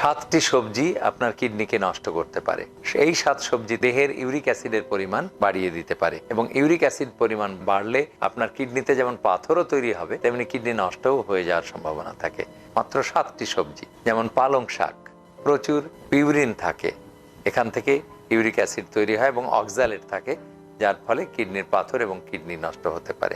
7টি সবজি আপনার কিডনিকে নষ্ট করতে পারে। এই 7 সবজি দেহের ইউরিক অ্যাসিডের পরিমাণ বাড়িয়ে দিতে পারে এবং ইউরিক অ্যাসিড পরিমাণ বাড়লে আপনার কিডনিতে যেমন পাথরও তৈরি হবে তেমনি কিডনি নষ্টও হয়ে যাওয়ার সম্ভাবনা থাকে। মাত্র 7টি সবজি, যেমন পালং শাক, প্রচুর পিউরিন থাকে, এখান থেকে ইউরিক অ্যাসিড তৈরি হয় এবং অক্সালেট থাকে, যার ফলে কিডনির পাথর এবং কিডনি নষ্ট হতে পারে।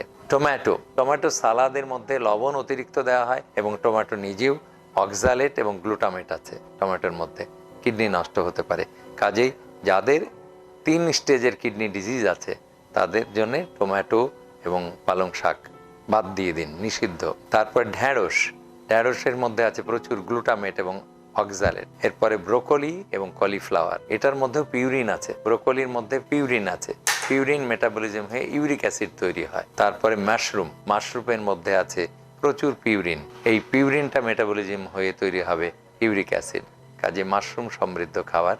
টমেটো সালাদের মধ্যে লবণ অতিরিক্ত দেওয়া হয় এবং টমেটো নিজেও অক্সালেট এবং গ্লুটামেট আছে টমেটোর মধ্যে, কিডনি নষ্ট হতে পারে। কাজেই যাদের 3 স্টেজের কিডনি ডিজিজ আছে তাদের জন্য টমেটো এবং পালং শাক বাদ দিয়ে দিন, নিষিদ্ধ। তারপর ঢ্যাঁড়সের মধ্যে আছে প্রচুর গ্লুটামেট এবং অক্সালেট। এরপরে ব্রোকলি এবং কলিফ্লাওয়ার, এটার মধ্যেও পিউরিন আছে, ব্রোকলির মধ্যে পিউরিন আছে, পিউরিন মেটাবলিজম হয়ে ইউরিক অ্যাসিড তৈরি হয়। তারপরে মাশরুমের মধ্যে আছে প্রচুর পিউরিন, এই পিউরিনটা মেটাবলিজম হয়ে তৈরি হবে ইউরিক অ্যাসিড। কাজে মাশরুম সমৃদ্ধ খাবার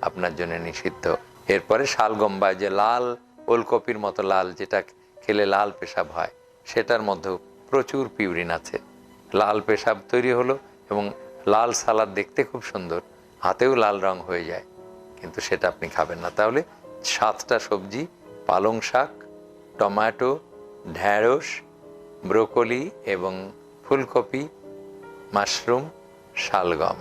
আপনার জন্য নিষিদ্ধ। এরপরে শালগম বা যে লাল ওলকপির মতো লাল, যেটা খেলে লাল পেশাব হয়, সেটার মধ্যেও প্রচুর পিউরিন আছে। লাল পেশাব তৈরি হলো এবং লাল সালাদ দেখতে খুব সুন্দর, হাতেও লাল রং হয়ে যায়, কিন্তু সেটা আপনি খাবেন না। তাহলে 7টা সবজি, পালং শাক, টমেটো, ঢ্যাঁড়স, ব্রোকলি এবং ফুলকপি, মাশরুম, শালগম।